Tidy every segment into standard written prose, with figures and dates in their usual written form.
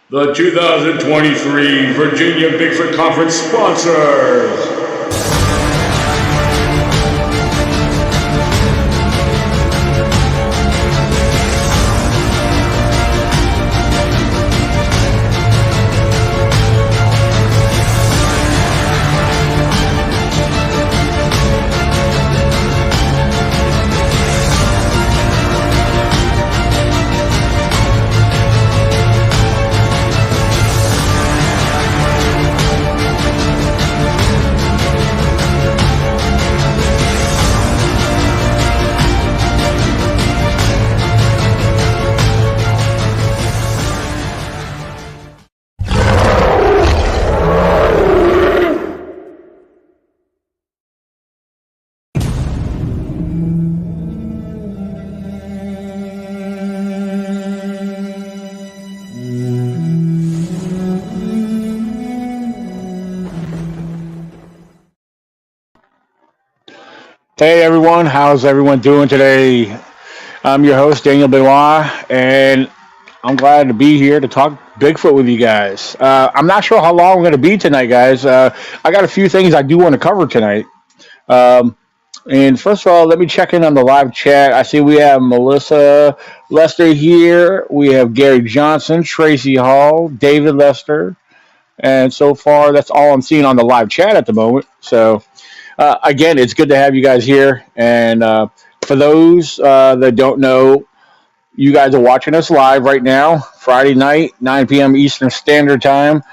The 2023 Virginia Bigfoot Conference sponsors. Hey everyone, how's everyone doing today? I'm your host, Daniel Benoit, and I'm glad to be here to talk Bigfoot with you guys. I'm not sure how long we're going to be tonight, guys. I got a few things I do want to cover tonight. Um, and first of all, let me check in on the live chat. I see we have Melissa Lester here. We have Gary Johnson, Tracy Hall, David Lester. And so far, that's all I'm seeing on the live chat at the moment. So, again, it's good to have you guys here. And for those that don't know, you guys are watching us live right now, Friday night, 9 p.m. Eastern Standard Time.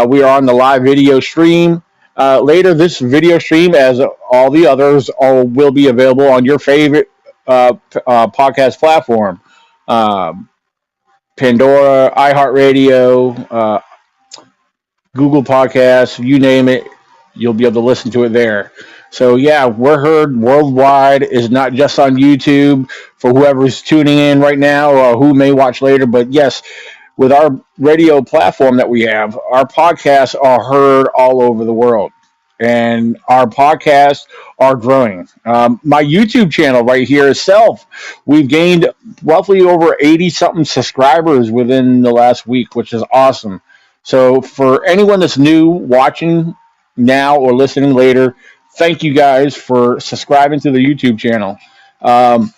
We are on the live video stream. Later, this video stream, as all the others, will be available on your favorite podcast platform. Um, Pandora, iHeartRadio, Google Podcasts, you name it, you'll be able to listen to it there. So yeah, we're heard worldwide. Is not just on YouTube for whoever's tuning in right now or who may watch later. But yes, with our radio platform that we have, our podcasts are heard all over the world, and our podcasts are growing. My YouTube channel right here itself, we've gained roughly over 80 something subscribers within the last week, which is awesome. So for anyone that's new watching now or listening later, thank you guys for subscribing to the YouTube channel. Um,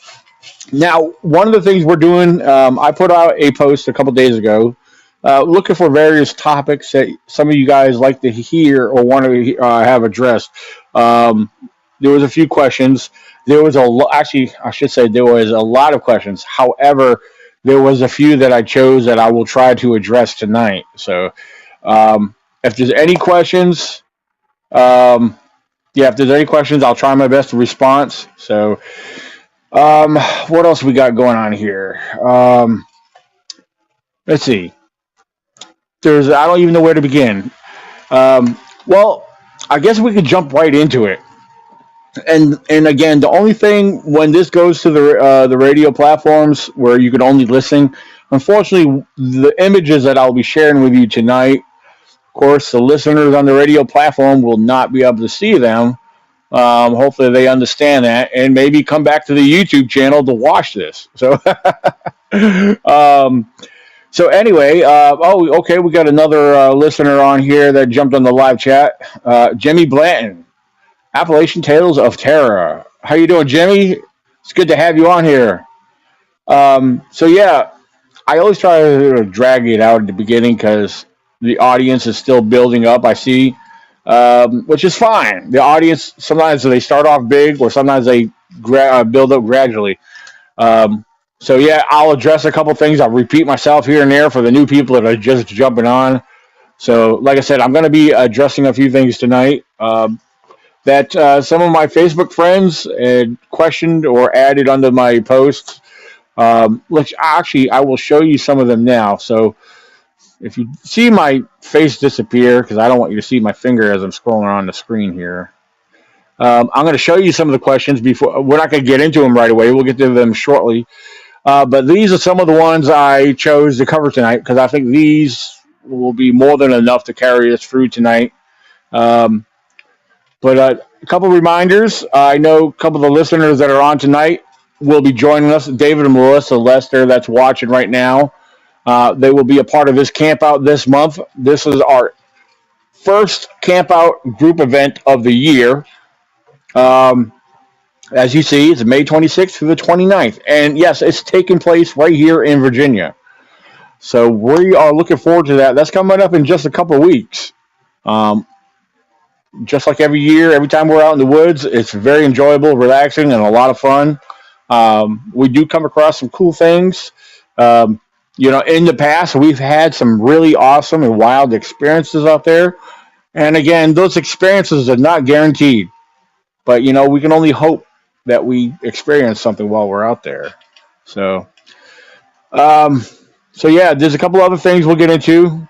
Now, one of the things we're doing, I put out a post a couple days ago looking for various topics that some of you guys like to hear or want to have addressed. Um, there was a few questions. There was actually, I should say, there was a lot of questions. However, there was a few that I chose that I will try to address tonight. So, if there's any questions, um, yeah, if there's any questions, I'll try my best to respond. So, what else we got going on here? Let's see. I don't even know where to begin. Well, I guess we could jump right into it. And again, the only thing when this goes to the radio platforms where you can only listen, unfortunately, the images that I'll be sharing with you tonight, of course, the listeners on the radio platform will not be able to see them. Hopefully, they understand that and maybe come back to the YouTube channel to watch this. So, um, so anyway, okay, we got another listener on here that jumped on the live chat. Jimmy Blanton, Appalachian Tales of Terror. How you doing, Jimmy? It's good to have you on here. So yeah, I always try to drag it out at the beginning because the audience is still building up. I see, which is fine. The audience sometimes they start off big, or sometimes they build up gradually. Um, so yeah, I'll address a couple things. I'll repeat myself here and there for the new people that are just jumping on. So, like I said, I'm going to be addressing a few things tonight that some of my Facebook friends had questioned or added under my posts. Which actually, I will show you some of them now. So, if you see my face disappear, because I don't want you to see my finger as I'm scrolling on the screen here, I'm going to show you some of the questions before. We're not going to get into them right away. We'll get to them shortly. But these are some of the ones I chose to cover tonight because I think these will be more than enough to carry us through tonight. Um, but a couple reminders. I know a couple of the listeners that are on tonight will be joining us. David and Melissa Lester, that's watching right now. They will be a part of this camp out this month. This is our first camp out group event of the year. Um, as you see, it's May 26th through the 29th. And yes, it's taking place right here in Virginia. So we are looking forward to that. That's coming up in just a couple of weeks. Um, just like every year, every time we're out in the woods, it's very enjoyable, relaxing, and a lot of fun. We do come across some cool things. Um, in the past, we've had some really awesome and wild experiences out there. And again, those experiences are not guaranteed, but we can only hope that we experience something while we're out there. So, um, so yeah, there's a couple other things we'll get into.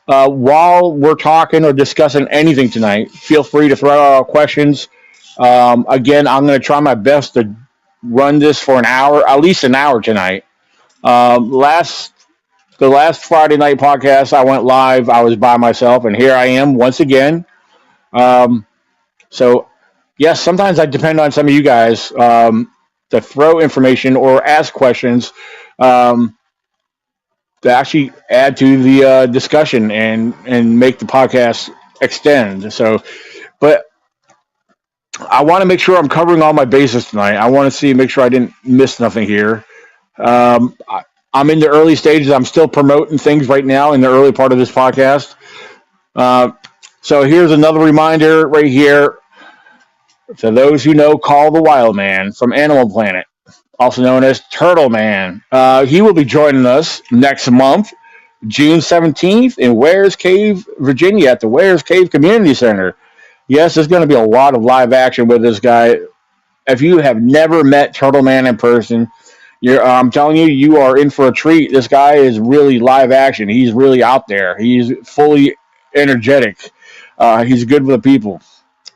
While we're talking or discussing anything tonight, feel free to throw out questions. Again, I'm going to try my best to run this for an hour, at least an hour tonight. Last The last Friday night podcast, I went live. I was by myself, and here I am once again. Um, so, yes, sometimes I depend on some of you guys to throw information or ask questions. Um, to actually add to the discussion and make the podcast extend. So, but I want to make sure I'm covering all my bases tonight. I want to make sure I didn't miss nothing here. I'm in the early stages. I'm still promoting things right now in the early part of this podcast. Uh, so here's another reminder right here for those who know Call the Wild Man from Animal Planet, also known as Turtle Man. He will be joining us next month, June 17th, in Wares Cave, Virginia, at the Wares Cave Community Center. Yes, there's going to be a lot of live action with this guy. If you have never met Turtle Man in person, I'm telling you, you are in for a treat. This guy is really live action. He's really out there. He's fully energetic. He's good with the people.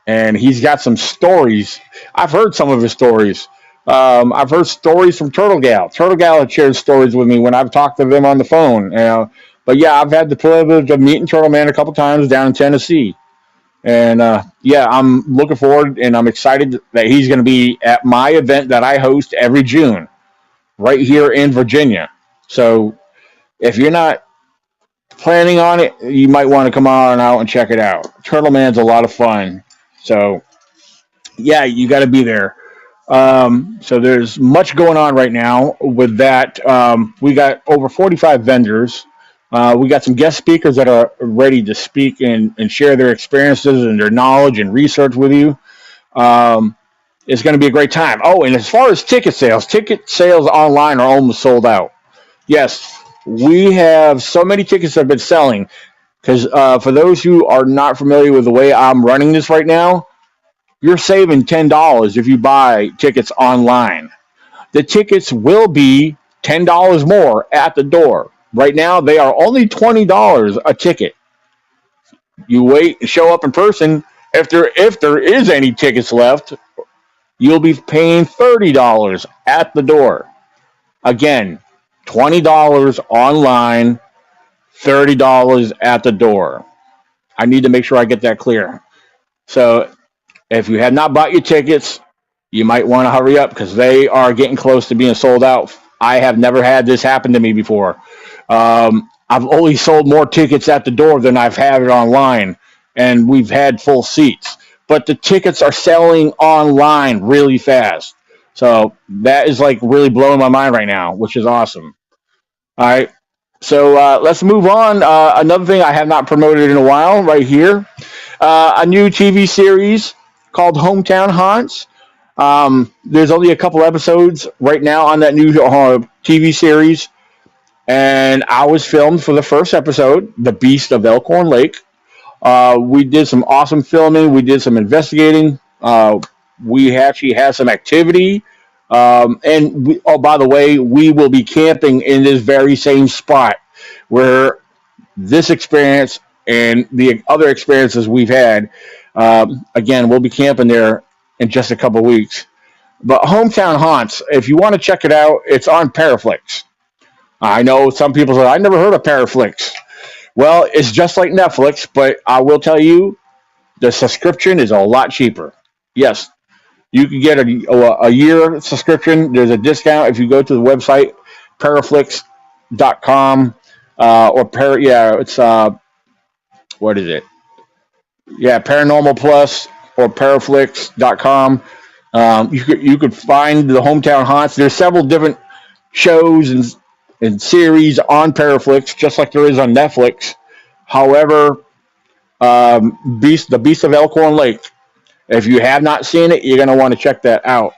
And he's got some stories. I've heard some of his stories. I've heard stories from Turtle Gal. Turtle Gal has shared stories with me when I've talked to them on the phone. But yeah, I've had the privilege of meeting Turtle Man a couple times down in Tennessee. And yeah, I'm looking forward and I'm excited that he's going to be at my event that I host every June right here in Virginia. So if you're not planning on it, you might want to come on out and check it out. Turtle Man's a lot of fun. So yeah, you got to be there. So there's much going on right now with that. We got over 45 vendors. We got some guest speakers that are ready to speak and share their experiences and their knowledge and research with you. Um, it's going to be a great time. Oh, and as far as ticket sales online are almost sold out. Yes, we have so many tickets that have been selling. Because for those who are not familiar with the way I'm running this right now, you're saving $10 if you buy tickets online. The tickets will be $10 more at the door. Right now, they are only $20 a ticket. You wait and show up in person. If there is any tickets left, you'll be paying $30 at the door. Again, $20 online, $30 at the door. I need to make sure I get that clear. So if you have not bought your tickets, you might want to hurry up because they are getting close to being sold out. I have never had this happen to me before. I've only sold more tickets at the door than I've had it online, and we've had full seats. But the tickets are selling online really fast. So that is like really blowing my mind right now, which is awesome. All right. So let's move on. Another thing I have not promoted in a while, right here, a new TV series called Hometown Haunts. There's only a couple episodes right now on that new TV series, and I was filmed for the first episode, The Beast of Elkhorn Lake. We did some awesome filming. We did some investigating. We actually had some activity. Oh, by the way, we will be camping in this very same spot where this experience and the other experiences we've had. Again, we'll be camping there in just a couple weeks. But Hometown Haunts, if you want to check it out, it's on Paraflix. I know some people say, I never heard of Paraflix. Well, it's just like Netflix, but I will tell you, the subscription is a lot cheaper. Yes, you can get a year subscription. There's a discount if you go to the website, paraflix.com. it's what is it? Yeah, Paranormal Plus or Paraflix.com. You could find the hometown haunts. There's several different shows and series on Paraflix, just like there is on Netflix. However, the Beast of Elkhorn Lake. If you have not seen it, you're going to want to check that out.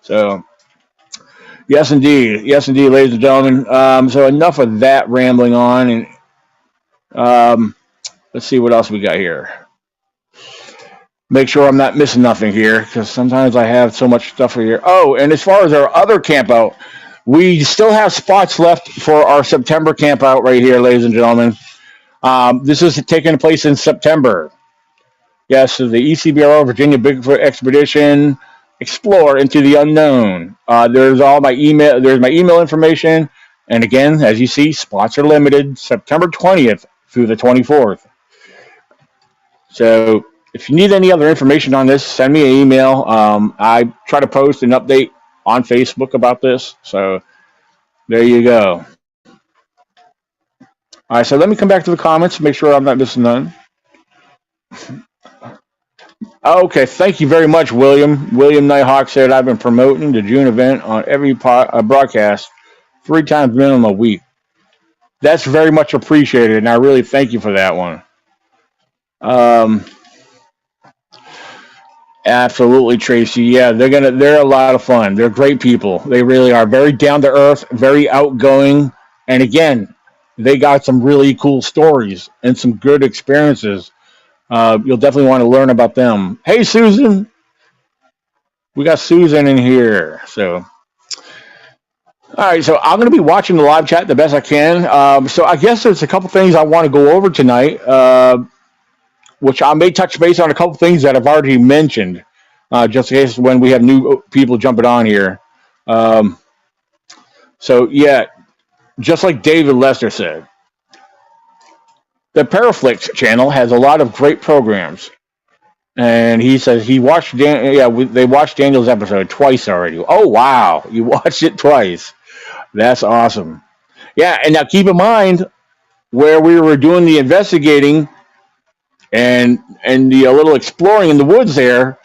So, yes, indeed, ladies and gentlemen. So enough of that rambling on, and let's see what else we got here. Make sure I'm not missing nothing here, because sometimes I have so much stuff here. Oh, and as far as our other camp out, we still have spots left for our September camp out right here, ladies and gentlemen. This is taking place in September. Yes, so the ECBRO Virginia Bigfoot Expedition Explore into the Unknown. There's all my email. There's my email information, and again, as you see, spots are limited. September 20th through the 24th. So if you need any other information on this, send me an email. I try to post an update on Facebook about this. So there you go. All right, so let me come back to the comments, make sure I'm not missing none. Okay, thank you very much, William. William Nighthawk said, I've been promoting the June event on every broadcast 3 times minimum a week. That's very much appreciated, and I really thank you for that one. Um, Absolutely, Tracy. Yeah, they're a lot of fun. They're great people. They really are very down to earth, very outgoing, and again, they got some really cool stories and some good experiences. You'll definitely want to learn about them. Hey, Susan, we got Susan in here. So, all right. So I'm going to be watching the live chat the best I can. So I guess there's a couple things I want to go over tonight, which I may touch base on a couple things that I've already mentioned, just in case when we have new people jumping on here. Um, so yeah, just like David Lester said, the Paraflix channel has a lot of great programs. And he says he watched they watched Daniel's episode twice already. Oh wow, you watched it twice. That's awesome. Yeah, and now keep in mind where we were doing the investigating and the little exploring in the woods there.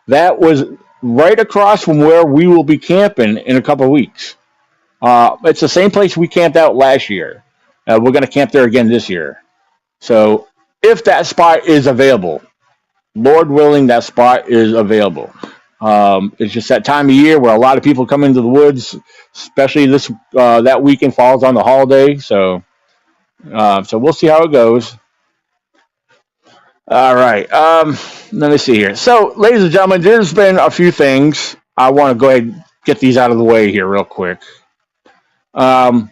That was right across from where we will be camping in a couple of weeks. It's the same place we camped out last year. We're going to camp there again this year. So if that spot is available, Lord willing, that spot is available. It's just that time of year where a lot of people come into the woods, especially this that weekend falls on the holiday. So we'll see how it goes. All right. Let me see here. So, ladies and gentlemen, there's been a few things. I want to go ahead and get these out of the way here real quick. Um,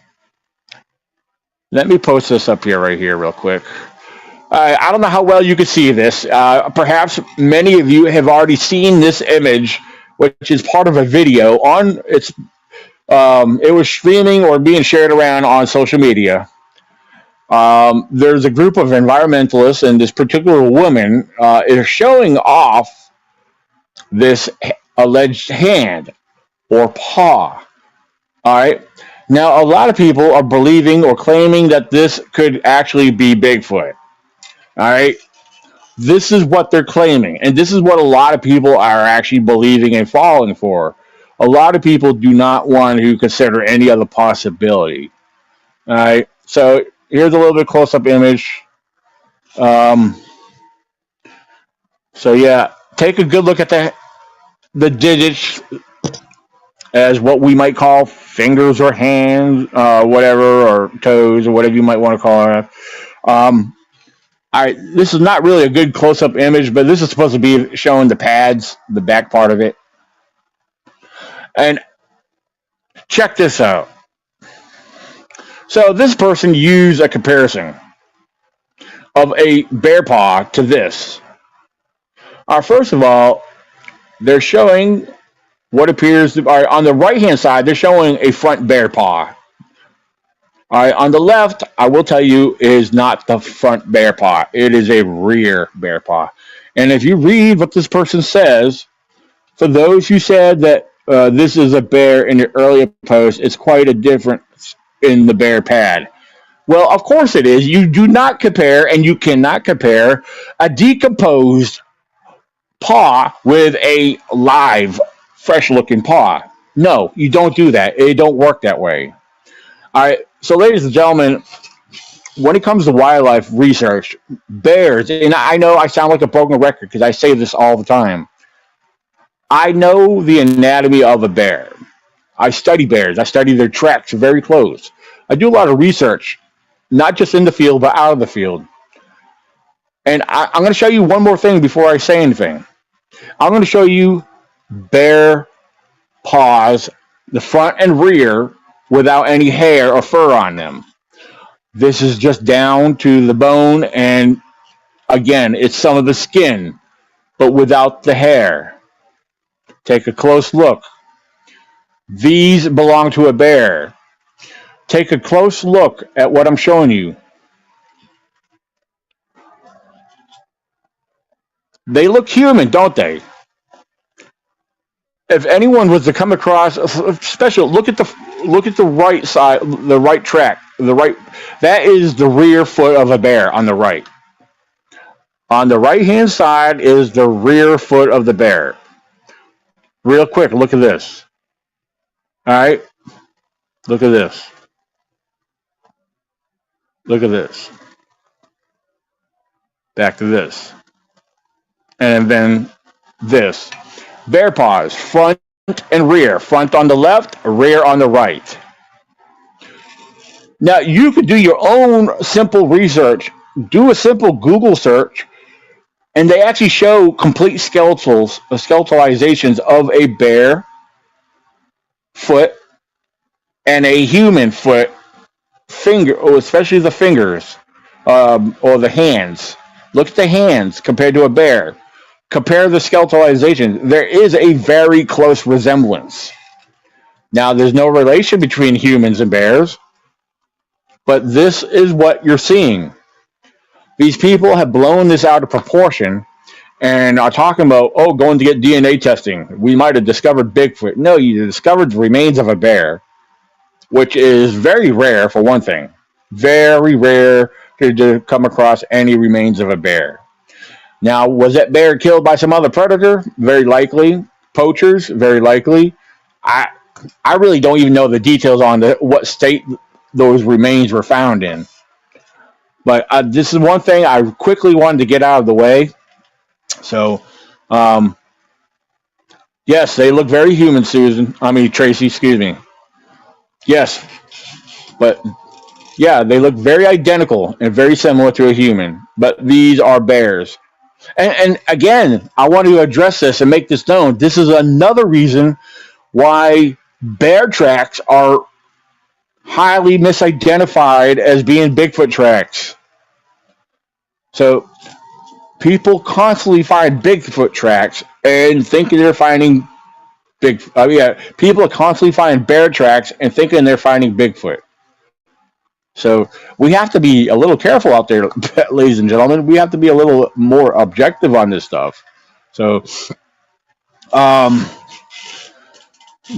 Let me post this up here right here real quick. I don't know how well you can see this. Perhaps many of you have already seen this image, which is part of a video on its. It was streaming or being shared around on social media. There's a group of environmentalists, and this particular woman is showing off this alleged hand or paw. All right. Now, a lot of people are believing or claiming that this could actually be Bigfoot. All right. This is what they're claiming. And this is what a lot of people are actually believing and falling for. A lot of people do not want to consider any other possibility. All right. So here's a little bit close up image. Um, so, yeah, take a good look at the digits as what we might call fingers or hands, whatever, or toes, or whatever you might want to call it. Um, all right, this is not really a good close-up image, but this is supposed to be showing the pads, the back part of it. And check this out. So this person used a comparison of a bear paw to this. First of all, they're showing what appears to, on the right-hand side, they're showing a front bear paw. All right, on the left, I will tell you, is not the front bear paw. It is a rear bear paw. And if you read what this person says, for those who said that this is a bear in the earlier post, it's quite a difference in the bear pad. Well, of course it is. You do not compare, and you cannot compare a decomposed paw with a live, fresh looking paw. No, you don't do that. It don't work that way. All right. So, ladies and gentlemen, when it comes to wildlife research, bears, and I know I sound like a broken record because I say this all the time. I know the anatomy of a bear. I study bears. I study their tracks very close. I do a lot of research, not just in the field, but out of the field. And I'm going to show you one more thing before I say anything. I'm going to show you bear paws, the front and rear, without any hair or fur on them. This is just down to the bone, and again, it's some of the skin, but without the hair. Take a close look. These belong to a bear. Take a close look at what I'm showing you. They look human, don't they? If anyone was to come across special, look at the right side, the right track, the right. That is the rear foot of a bear on the right. On the right hand side is the rear foot of the bear. Real quick, look at this. All right, look at this. Look at this. Back to this, and then this. Bear paws, front and rear. Front on the left, rear on the right. Now, you could do your own simple research. Do a simple Google search, and they actually show complete skeletalizations of a bear foot and a human foot finger, or especially the fingers, or the hands. Look at the hands compared to a bear. Compare the skeletalization. There is a very close resemblance. Now, there's no relation between humans and bears, but this is what you're seeing. These people have blown this out of proportion and are talking about, oh, going to get DNA testing. We might have discovered Bigfoot. No, you discovered the remains of a bear, which is very rare for one thing. Very rare to come across any remains of a bear. Now, was that bear killed by some other predator? Very likely. Poachers? Very likely. I I really don't even know the details on what state those remains were found in. But this is one thing I quickly wanted to get out of the way. So, um, yes, they look very human, Susan. I mean, Tracy, excuse me. Yes, but yeah, they look very identical and very similar to a human. But these are bears. And again, I want to address this and make this known. This is another reason why bear tracks are highly misidentified as being Bigfoot tracks. So people constantly find Bigfoot tracks and thinking they're finding people are constantly finding bear tracks and thinking they're finding Bigfoot. So we have to be a little careful out there, ladies and gentlemen. We have to be a little more objective on this stuff. So, um,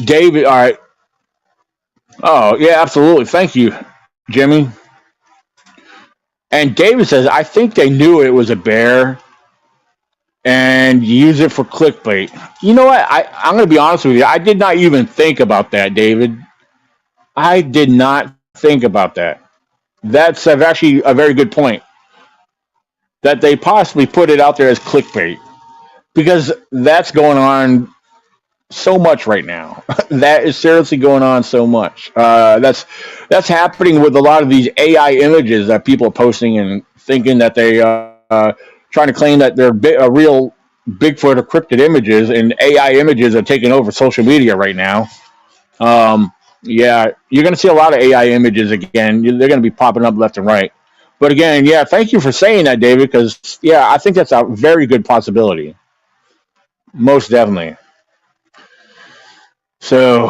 David, all right. Oh, yeah, absolutely. Thank you, Jimmy. And David says, I think they knew it was a bear and use it for clickbait. You know what? I'm going to be honest with you. I did not even think about that, David. I did not think about that. That's actually a very good point. That they possibly put it out there as clickbait because that's going on so much right now. That is seriously going on so much. That's happening with a lot of these AI images that people are posting and thinking that they trying to claim that they're real Bigfoot or cryptid images, and AI images are taking over social media right now. Yeah, you're going to see a lot of AI images again. They're going to be popping up left and right. But again, yeah, thank you for saying that, David, because, yeah, I think that's a very good possibility. Most definitely. So,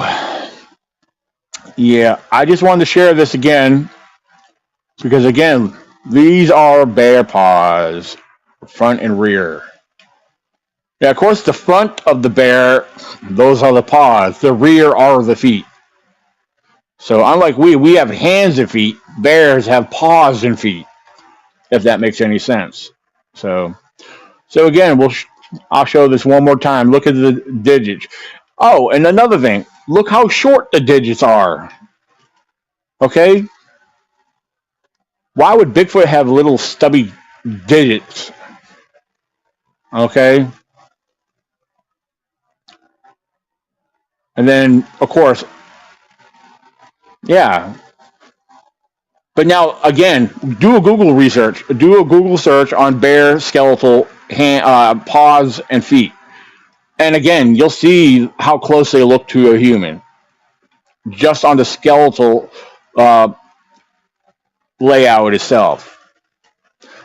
yeah, I just wanted to share this again because, again, these are bear paws, front and rear. Yeah, of course, the front of the bear, those are the paws. The rear are the feet. So unlike we have hands and feet. bears have paws and feet, if that makes any sense. So, so again, I'll show this one more time. Look at the digits. Oh, and another thing, look how short the digits are. Okay, why would Bigfoot have little stubby digits? Okay, and then of course, yeah. But now again, do a Google research. Do a Google search on bear skeletal paws and feet, and again, you'll see how close they look to a human just on the skeletal uh, layout itself.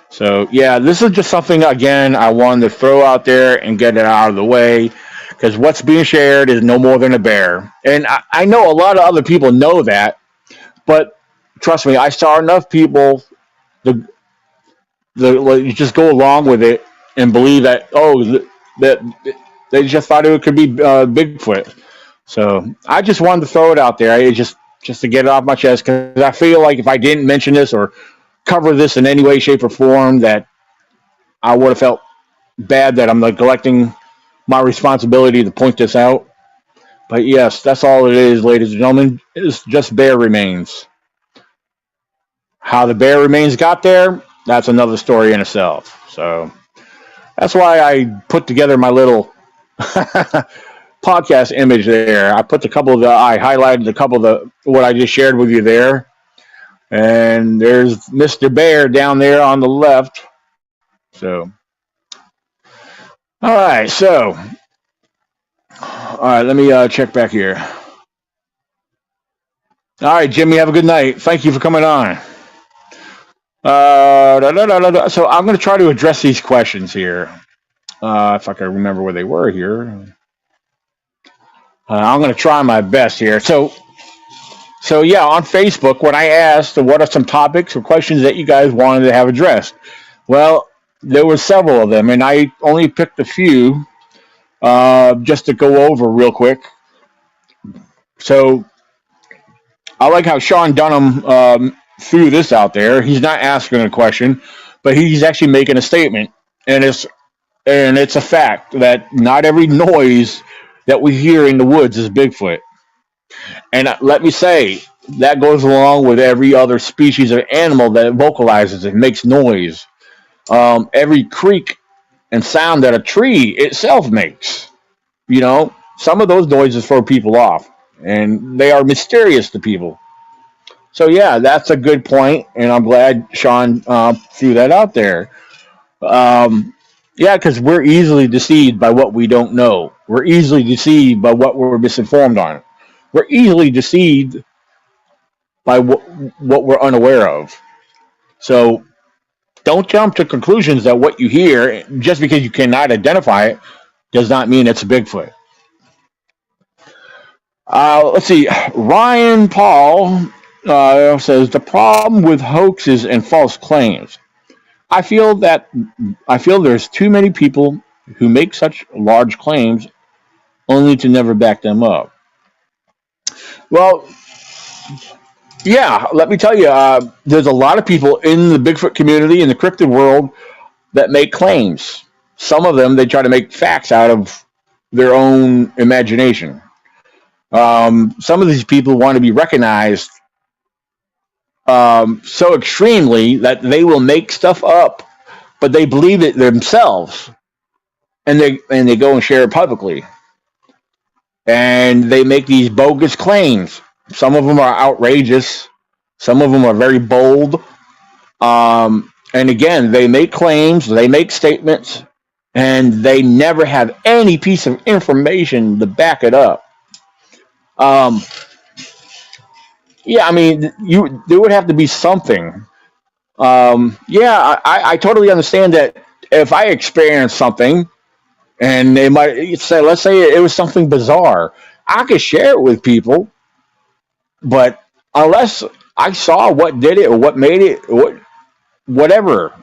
So yeah, this is just something again I wanted to throw out there and get it out of the way because what's being shared is no more than a bear, and I know a lot of other people know that, but trust me, I saw enough people the you just go along with it and believe that that they just thought it could be Bigfoot. So I just wanted to throw it out there. I just to get it off my chest because I feel like if I didn't mention this or cover this in any way, shape, or form, that I would have felt bad that I'm neglecting my responsibility to point this out. But yes, that's all it is, ladies and gentlemen. It's just bear remains. How the bear remains got there, that's another story in itself. So that's why I put together my little podcast image there. I highlighted a couple of the what I just shared with you there. And there's Mr. Bear down there on the left. So, all right. So, all right. Let me check back here. All right, Jimmy. Have a good night. Thank you for coming on. So I'm going to try to address these questions here. If I can remember where they were here. I'm going to try my best here. So yeah, on Facebook, when I asked what are some topics or questions that you guys wanted to have addressed, well, there were several of them, and I only picked a few just to go over real quick. So I like how Sean Dunham threw this out there. He's not asking a question, but he's actually making a statement, and it's a fact that not every noise that we hear in the woods is Bigfoot. And let me say, that goes along with every other species of animal that vocalizes and makes noise. Every creak and sound that a tree itself makes, some of those noises throw people off, and they are mysterious to people. So, yeah, that's a good point, and I'm glad Sean threw that out there. Yeah, because we're easily deceived by what we don't know. We're easily deceived by what we're misinformed on. We're easily deceived by what we're unaware of. So don't jump to conclusions that what you hear, just because you cannot identify it, does not mean it's a Bigfoot. Let's see. Ryan Paul says the problem with hoaxes and false claims. I feel that I feel there's too many people who make such large claims only to never back them up. Well, yeah, let me tell you, there's a lot of people in the Bigfoot community, in the cryptid world, that make claims. Some of them, they try to make facts out of their own imagination. Some of these people want to be recognized so extremely that they will make stuff up, but they believe it themselves, and they go and share it publicly, and they make these bogus claims. Some of them are outrageous. Some of them are very bold. And again, they make claims, they make statements, and they never have any piece of information to back it up. Um, yeah, I mean, there would have to be something. Yeah, I totally understand that if I experience something, and they might say, let's say it was something bizarre, I could share it with people, but unless I saw what did it or what made it, whatever,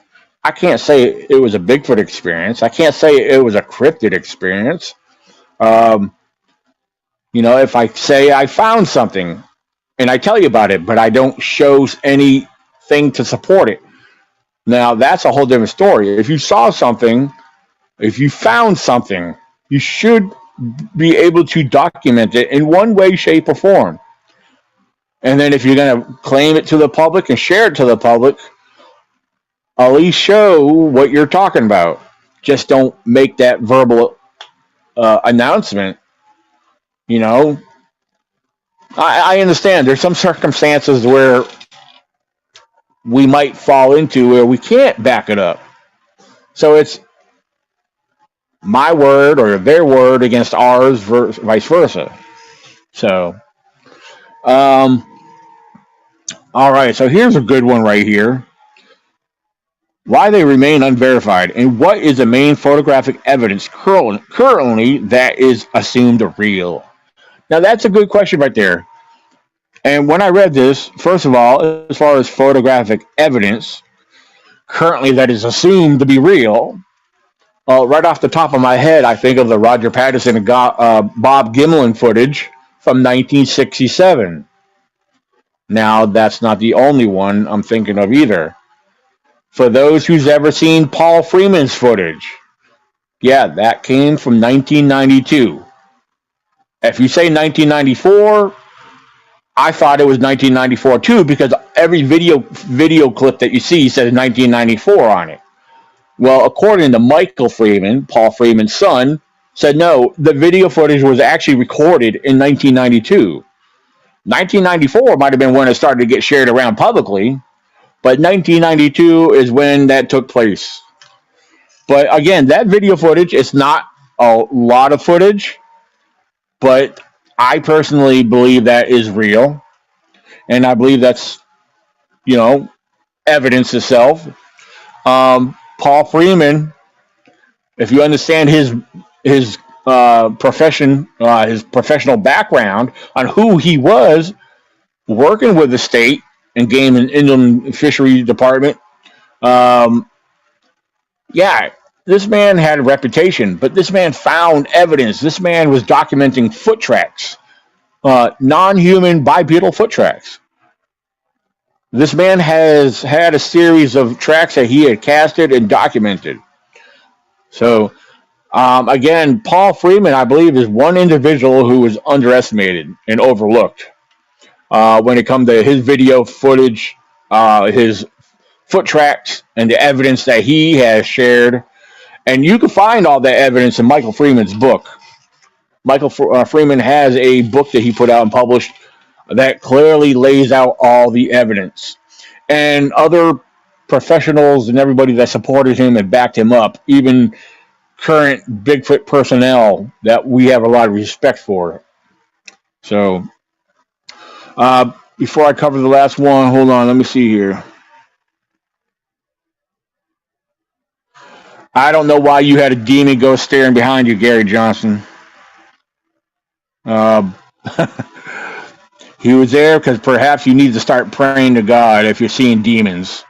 I can't say it was a Bigfoot experience. I can't say it was a cryptid experience. Um, if I say I found something, and I tell you about it, but I don't show anything to support it. Now that's a whole different story. If you saw something, if you found something, you should be able to document it in one way, shape, or form. And then if you're going to claim it to the public and share it to the public, at least show what you're talking about. Just don't make that verbal announcement. You know, I understand there's some circumstances where we might fall into where we can't back it up. So it's my word or their word against ours, vice versa. So, um, all right. So here's a good one right here. Why they remain unverified, and what is the main photographic evidence currently that is assumed real? Now, that's a good question right there. And when I read this, first of all, as far as photographic evidence currently that is assumed to be real, right off the top of my head, I think of the Roger Patterson and Bob Gimlin footage from 1967. Now, that's not the only one I'm thinking of either. For those who's ever seen Paul Freeman's footage, yeah, that came from 1992. If you say 1994, I thought it was 1994 too because every video clip that you see says 1994 on it. Well, according to Michael Freeman, Paul Freeman's son, said no, the video footage was actually recorded in 1992. 1994 might have been when it started to get shared around publicly, but 1992 is when that took place. But again, that video footage is not a lot of footage, but I personally believe that is real. And I believe that's, you know, evidence itself. Paul Freeman, if you understand his profession, his professional background on who he was working with the state and game and inland fishery department, um, yeah, this man had a reputation, but this man found evidence. This man was documenting foot tracks, non-human bipedal foot tracks. This man has had a series of tracks that he had casted and documented. So, again, Paul Freeman, I believe, is one individual who was underestimated and overlooked when it comes to his video footage, his foot tracks, and the evidence that he has shared. And you can find all that evidence in Michael Freeman's book. Michael Freeman has a book that he put out and published that clearly lays out all the evidence. And other professionals and everybody that supported him and backed him up, even current Bigfoot personnel that we have a lot of respect for. So, before I cover the last one, hold on, let me see here. I don't know why you had a demon ghost staring behind you, Gary Johnson. Uh, he was there because perhaps you need to start praying to God if you're seeing demons.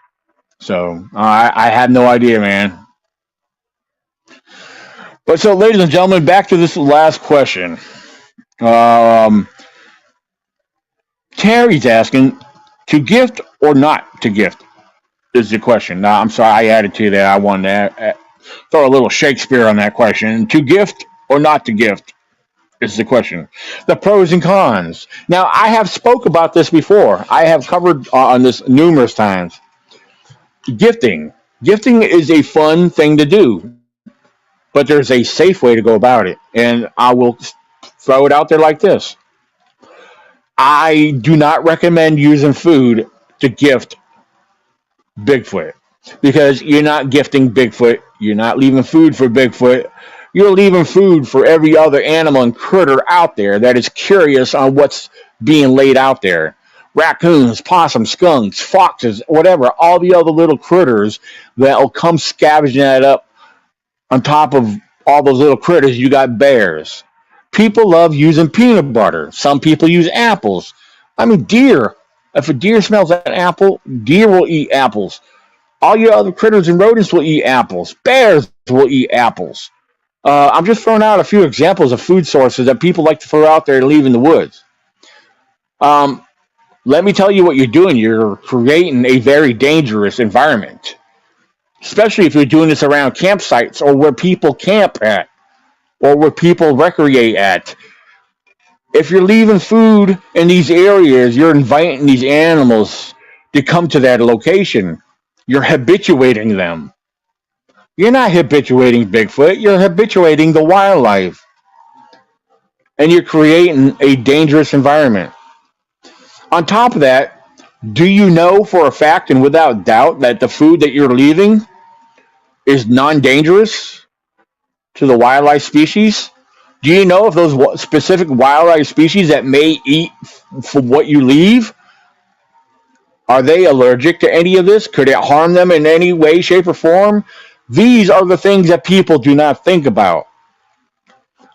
So I have no idea, man. But so, ladies and gentlemen, back to this last question. Um, Terry's asking, to gift or not to gift is the question. Now, I'm sorry, I added to that. I wanted to throw a little Shakespeare on that question. To gift or not to gift is the question. The pros and cons. Now, I have spoke about this before. I have covered on this numerous times. Gifting. Gifting is a fun thing to do, but there's a safe way to go about it. And I will throw it out there like this. I do not recommend using food to gift Bigfoot because you're not gifting Bigfoot. You're not leaving food for Bigfoot. You're leaving food for every other animal and critter out there that is curious on what's being laid out there. Raccoons, possums, skunks, foxes, whatever, all the other little critters that will come scavenging that up. On top of all those little critters, you got bears. People love using peanut butter. Some people use apples. I mean, deer. If a deer smells an apple, deer will eat apples. All your other critters and rodents will eat apples. Bears will eat apples. I'm just throwing out a few examples of food sources that people like to throw out there and leave in the woods. Um, Let me tell you what you're doing. You're creating a very dangerous environment, especially if you're doing this around campsites or where people camp at or where people recreate at. If you're leaving food in these areas, you're inviting these animals to come to that location. You're habituating them. You're not habituating Bigfoot, you're habituating the wildlife. And you're creating a dangerous environment. On top of that, do you know for a fact and without doubt that the food that you're leaving is non dangerous to the wildlife species? Do you know if those specific wildlife species that may eat for what you leave, are they allergic to any of this? Could it harm them in any way, shape, or form? These are the things that people do not think about.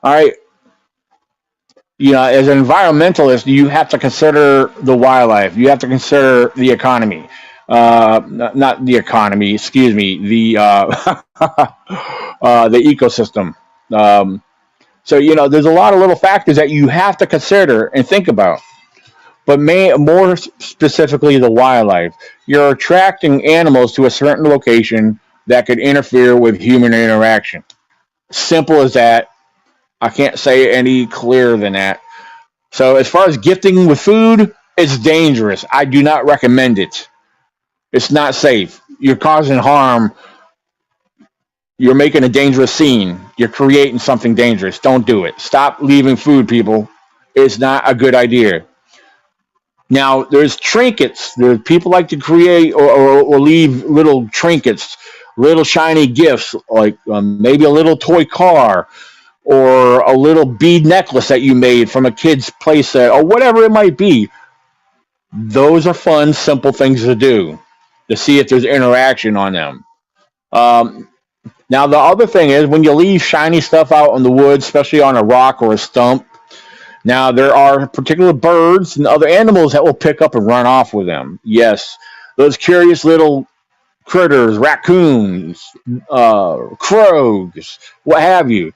All right, as an environmentalist, you have to consider the wildlife. You have to consider the economy. Not the economy. Excuse me. The ecosystem. So there's a lot of little factors that you have to consider and think about. But more specifically, the wildlife. You're attracting animals to a certain location that could interfere with human interaction. Simple as that. I can't say it any clearer than that. So as far as gifting with food, it's dangerous. I do not recommend it. It's not safe. You're causing harm. You're making a dangerous scene. You're creating something dangerous. Don't do it. Stop leaving food, people. It's not a good idea. Now, there's trinkets. There's people like to create or leave little trinkets, little shiny gifts, like maybe a little toy car or a little bead necklace that you made from a kid's playset or whatever it might be. Those are fun, simple things to do to see if there's interaction on them. Um, Now, the other thing is when you leave shiny stuff out in the woods, especially on a rock or a stump, now there are particular birds and other animals that will pick up and run off with them. Yes, those curious little critters, raccoons, crows, what have you.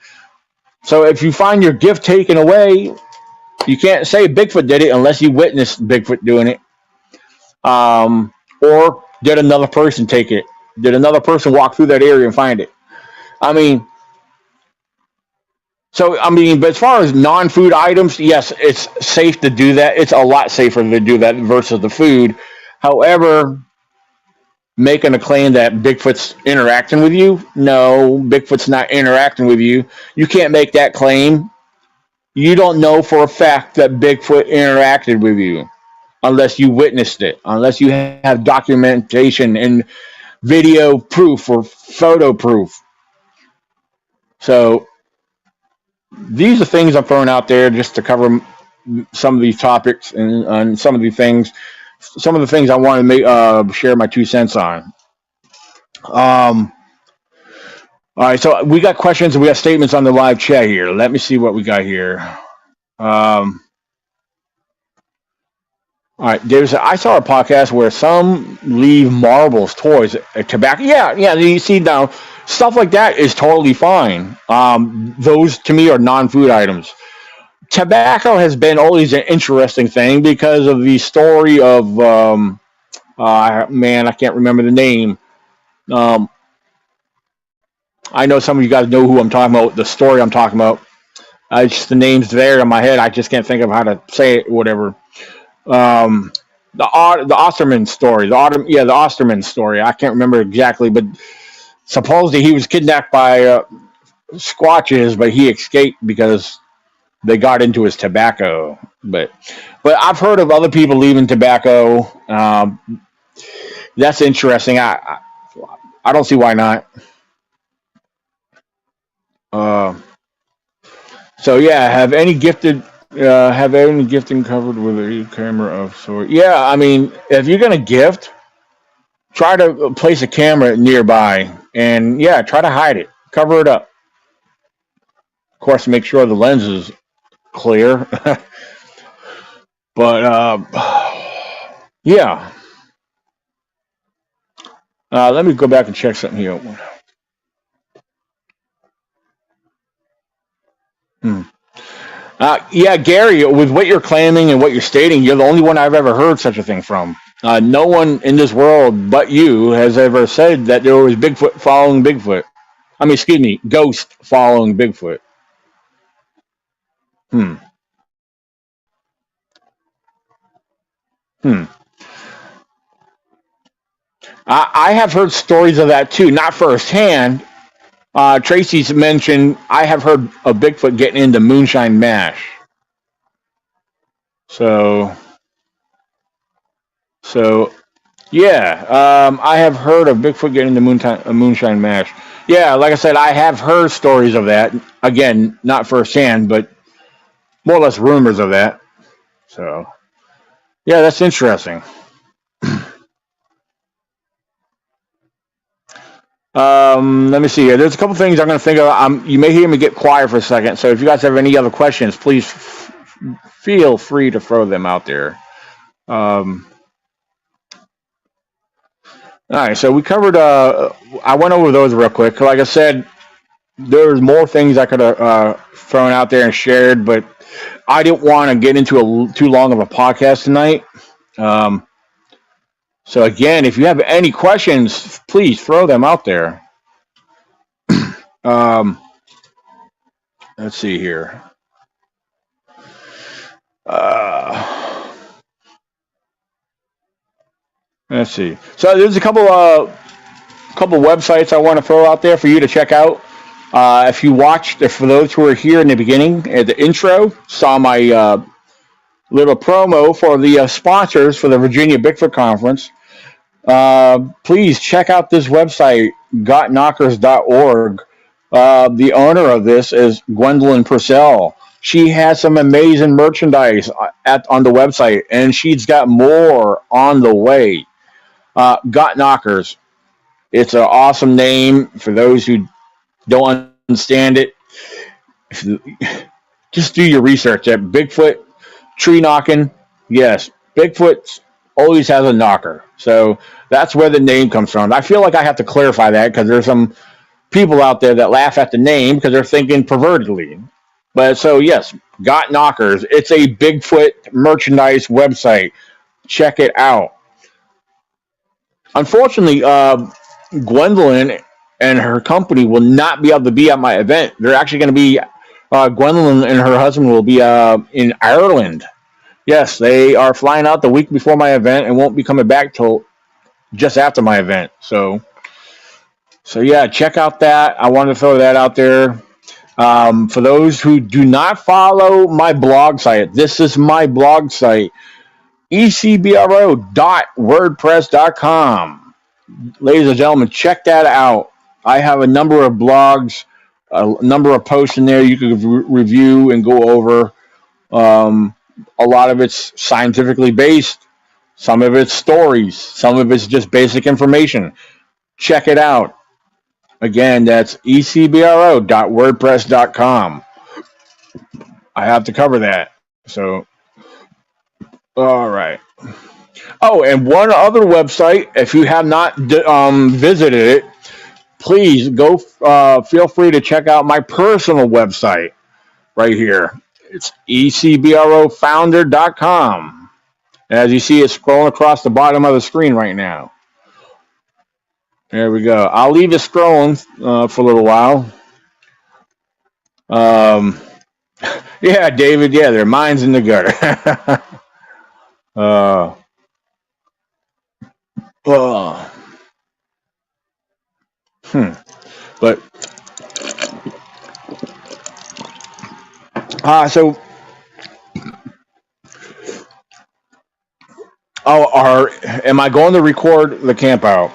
So if you find your gift taken away, you can't say Bigfoot did it unless you witnessed Bigfoot doing it. Or did another person take it? Did another person walk through that area and find it? I mean, but as far as non-food items, yes, it's safe to do that. It's a lot safer to do that versus the food. However, making a claim that Bigfoot's interacting with you, no, Bigfoot's not interacting with you. You can't make that claim. You don't know for a fact that Bigfoot interacted with you unless you witnessed it, unless you have documentation and video proof or photo proof. So these are things I'm throwing out there just to cover some of these topics and some of the things I want to share my 2 cents on. Um, all right, so we got questions and we got statements on the live chat here. Let me see what we got here. Um, all right, David said, I saw a podcast where some leave marbles, toys, tobacco. Yeah, you see now, stuff like that is totally fine. Those to me are non-food items. Tobacco has been always an interesting thing because of the story of man, I can't remember the name. Um, I know some of you guys know who I'm talking about. The story I'm talking about. Just the name's there in my head. I just can't think of how to say it. Whatever. Um, the Osterman story. The Osterman story. I can't remember exactly, but supposedly he was kidnapped by Squatches, but he escaped because they got into his tobacco. But I've heard of other people leaving tobacco. That's interesting. I don't see why not. Uh, so yeah, have any gifting covered with a camera of sort? Yeah, I mean, if you're gonna gift, try to place a camera nearby, and yeah, try to hide it, cover it up. Of course, make sure the lens is clear. But yeah, let me go back and check something here. Hmm. Yeah, Gary, with what you're claiming and what you're stating, you're the only one I've ever heard such a thing from. No one in this world but you has ever said that there was Bigfoot following Bigfoot. I mean, excuse me, ghost following Bigfoot. Hmm. Hmm. I have heard stories of that too, not firsthand. Tracy's mentioned I have heard of Bigfoot getting into moonshine mash. So, so yeah, I have heard of Bigfoot getting into moonshine mash. Yeah, like I said, I have heard stories of that. Again, not firsthand, but more or less rumors of that. So, yeah, that's interesting. Let me see here. There's a couple things I'm going to think of. You may hear me get quiet for a second. So if you guys have any other questions, please feel free to throw them out there. Um, all right. So we covered. I went over those real quick. Like I said, there's more things I could have thrown out there and shared, but I didn't want to get into too long of a podcast tonight. Um, so again, if you have any questions, please throw them out there. Um, let's see here. Uh, let's see. So there's a couple websites I want to throw out there for you to check out. If you watched, for those who were here in the beginning, at the intro, saw my little promo for the sponsors for the Virginia Bigfoot Conference. Please check out this website, gotknockers.org. The owner of this is Gwendolyn Purcell. She has some amazing merchandise on the website, and she's got more on the way. Got Knockers. It's an awesome name for those who don't understand it. Just do your research. At Bigfoot tree knocking, yes, Bigfoot always has a knocker. So that's where the name comes from. I feel like I have to clarify that because there's some people out there that laugh at the name because they're thinking pervertedly. But so yes, Got Knockers. It's a Bigfoot merchandise website. Check it out. Unfortunately, Gwendolyn and her company will not be able to be at my event. They're actually going to be Gwendolyn and her husband will be in Ireland. Yes, they are flying out the week before my event and won't be coming back till just after my event. So yeah, check out that. I wanted to throw that out there. For those who do not follow my blog site, this is my blog site, ecbro.wordpress.com. Ladies and gentlemen, check that out. I have a number of blogs, a number of posts in there you can review and go over. A lot of it's scientifically based. Some of it's stories. Some of it's just basic information. Check it out. Again, that's ecbro.wordpress.com. I have to cover that. So, all right. Oh, and one other website, if you have not visited it, please go. Feel free to check out my personal website right here. It's ecbrofounder.com. As you see, it's scrolling across the bottom of the screen right now. There we go. I'll leave it scrolling for a little while. Um, yeah, David. Yeah, their minds in the gutter. uh, uh, hmm. But so, am I going to record the camp out?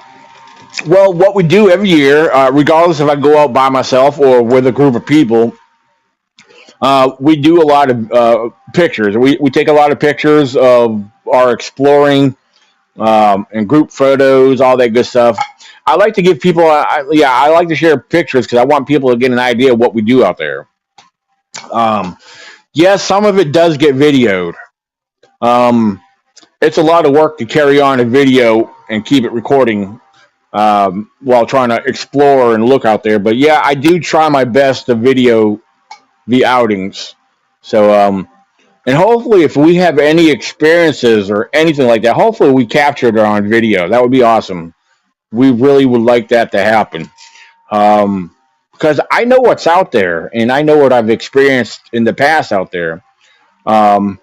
Well, what we do every year, regardless if I go out by myself or with a group of people, we do a lot of pictures. We take a lot of pictures of our exploring and group photos, all that good stuff. I like to give people, I like to share pictures because I want people to get an idea of what we do out there. Yes, some of it does get videoed. Um, it's a lot of work to carry on a video and keep it recording while trying to explore and look out there. But yeah, I do try my best to video the outings. So, and hopefully, if we have any experiences or anything like that, hopefully we captured it on video. That would be awesome. We really would like that to happen. Because I know what's out there, and I know what I've experienced in the past out there. Um,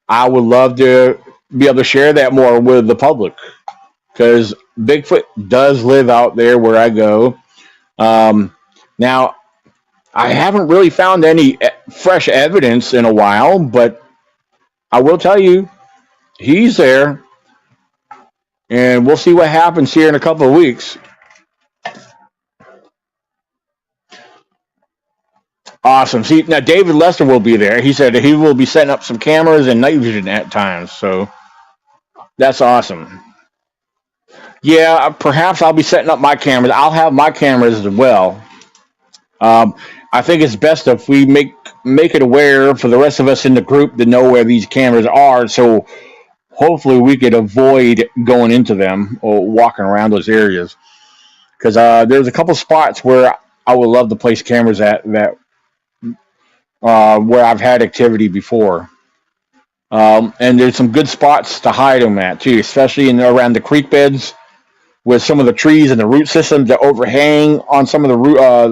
I would love to be able to share that more with the public because Bigfoot does live out there where I go. Um, Now, I haven't really found any fresh evidence in a while, but I will tell you, he's there, and we'll see what happens here in a couple of weeks. Awesome. See, now David Lester will be there. He said he will be setting up some cameras and night vision at times, so that's awesome. Yeah, perhaps I'll be setting up my cameras. I'll have my cameras as well. Um, I think it's best if we make it aware for the rest of us in the group to know where these cameras are, so hopefully we could avoid going into them or walking around those areas. Because there's a couple spots where I would love to place cameras at that where I've had activity before. And there's some good spots to hide them at too, especially in around the creek beds with some of the trees and the root systems that overhang on some of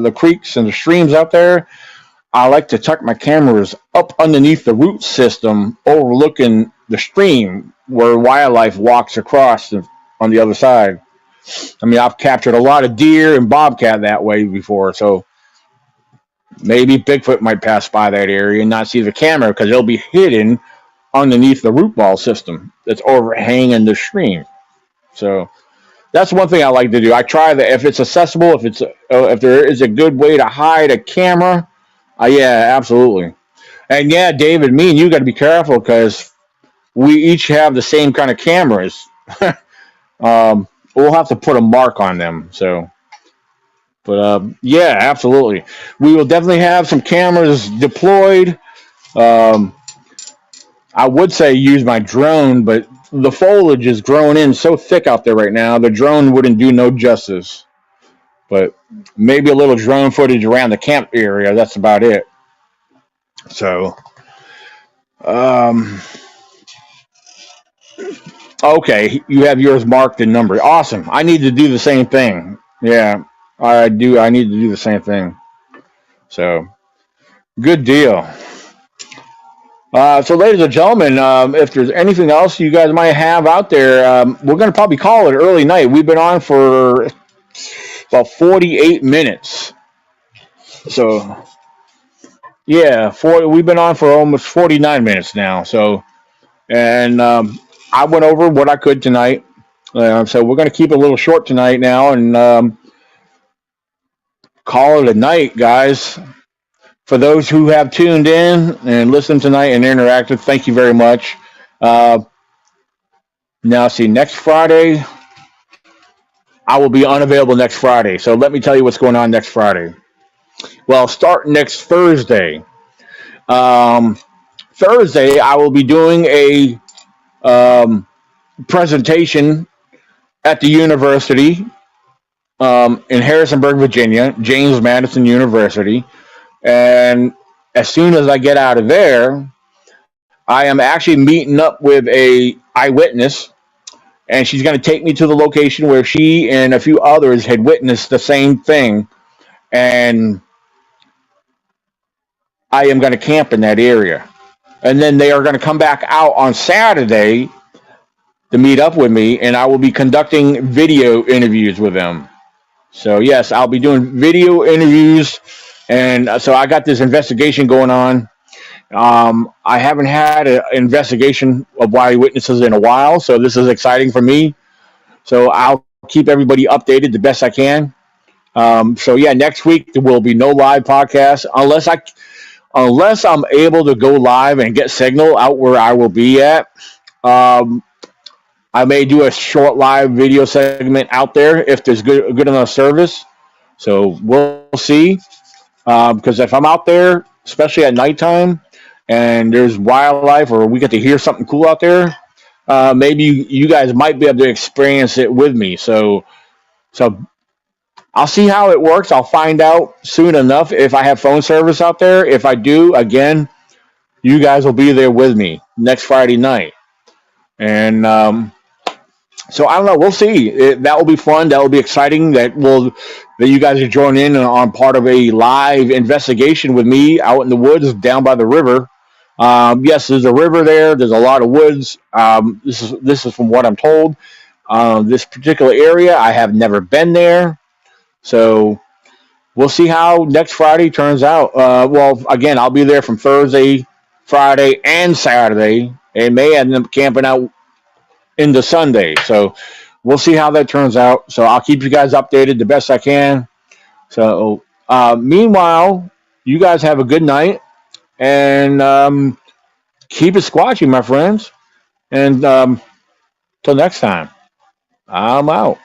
the creeks and the streams out there. I like to tuck my cameras up underneath the root system, overlooking the stream where wildlife walks across on the other side. I mean, I've captured a lot of deer and bobcat that way before, so maybe Bigfoot might pass by that area and not see the camera because it'll be hidden underneath the root ball system that's overhanging the stream. So that's one thing I like to do. I try that if it's accessible, if there is a good way to hide a camera. Yeah, absolutely. And yeah, David, me and you got to be careful because we each have the same kind of cameras. We'll have to put a mark on them. So, but yeah, absolutely. We will definitely have some cameras deployed. Um, I would say use my drone, but the foliage is growing in so thick out there right now, the drone wouldn't do no justice. But maybe a little drone footage around the camp area. That's about it. So, um, okay, you have yours marked and numbered. Awesome. I need to do the same thing. Yeah, I do. I need to do the same thing. So, good deal. So, ladies and gentlemen, if there's anything else you guys might have out there, we're going to probably call it early night. We've been on for about 48 minutes. So, yeah, we've been on for almost 49 minutes now. So, and I went over what I could tonight. So, we're going to keep it a little short tonight now and call it a night, guys. For those who have tuned in and listened tonight and interacted, thank you very much. Uh, Now, see, next Friday, I will be unavailable next Friday. So let me tell you what's going on next Friday. Well, start next Thursday. Um, Thursday, I will be doing a um, presentation at the university in Harrisonburg, Virginia, James Madison University. And as soon as I get out of there, I am actually meeting up with a eyewitness, and she's going to take me to the location where she and a few others had witnessed the same thing, and I am going to camp in that area. And then they are going to come back out on Saturday to meet up with me, and I will be conducting video interviews with them. So yes, I'll be doing video interviews, and so I got this investigation going on. I haven't had an investigation of eyewitnesses in a while, so this is exciting for me. So I'll keep everybody updated the best I can. So yeah, next week there will be no live podcast unless I'm able to go live and get signal out where I will be at. Um, I may do a short live video segment out there if there's good enough service. So we'll see. Because if I'm out there, especially at nighttime, and there's wildlife or we get to hear something cool out there, maybe you guys might be able to experience it with me. So I'll see how it works. I'll find out soon enough if I have phone service out there. If I do, again, you guys will be there with me next Friday night. And so I don't know. We'll see. That will be fun. That will be exciting. That you guys are joining in on part of a live investigation with me out in the woods down by the river. Yes, there's a river there. There's a lot of woods. This is from what I'm told. This particular area, I have never been there, so we'll see how next Friday turns out. Well, again, I'll be there from Thursday, Friday, and Saturday, and may end up camping out into Sunday. So we'll see how that turns out. So I'll keep you guys updated the best I can. So meanwhile, you guys have a good night and keep it squatchy, my friends. And till next time, I'm out.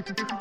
Thank you.